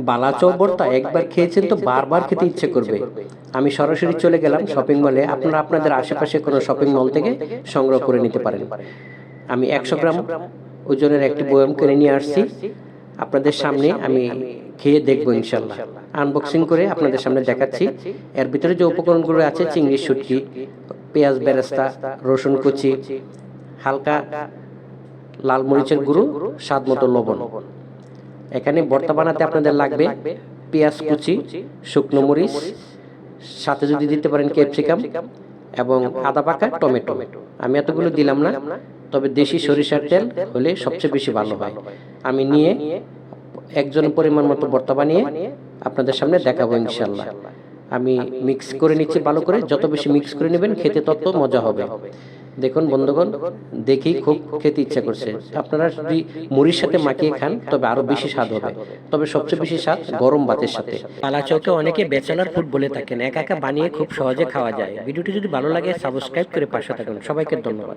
বালাচাও ভর্তা একবার খেয়েছেন তো বারবার খেতে ইচ্ছে করবে। আমি সরাসরি চলে গেলাম শপিং মলে। আপনারা আপনাদের আশেপাশে কোনো শপিং মল থেকে সংগ্রহ করে নিতে পারেন। আমি 100 গ্রাম ওজনের একটি বয়াম কিনে নিয়ে আসছি। আপনাদের সামনে আমি খেয়ে দেখবো ইনশাল্লাহ। আনবক্সিং করে আপনাদের সামনে দেখাচ্ছি। এর ভিতরে যে উপকরণগুলো আছে, চিংড়ির শুটকি, পেঁয়াজ বেরেস্তা, রসুন কুচি, হালকা লাল মরিচের গুঁড়ো, স্বাদ মতো লবণ। এখানে ভর্তা বানাতে আপনাদের লাগবে পেঁয়াজ কুচি, শুকনো মরিচ, সাথে যদি দিতে পারেন ক্যাপসিকাম এবং আদা পাকা টমেটো। আমি এতগুলো দিলাম না, তবে দেশি সরিষার তেল হলে সবচেয়ে বেশি ভালো হয়। আমি নিয়ে একজনের পরিমাণ মতো ভর্তা বানিয়ে আপনাদের সামনে দেখাবো ইনশাল্লাহ। আমি মিক্স করে নিচ্ছি ভালো করে। যত বেশি মিক্স করে নেবেন খেতে তত মজা হবে। দেখুন বন্ধুগণ, দেখেই খুব খেতে ইচ্ছা করছে। আপনারা যদি মুড়ির সাথে মাখিয়ে খান তবে আরো বেশি স্বাদ হবে, তবে সবচেয়ে বেশি স্বাদ গরম ভাতের সাথে। বালাচাওকে অনেকে ব্যাচেলার ফুড বলে থাকেন, একা একা বানিয়ে খুব সহজে খাওয়া যায়। ভিডিওটি যদি ভালো লাগে সাবস্ক্রাইব করে পাশে থাকুন। সবাইকে ধন্যবাদ।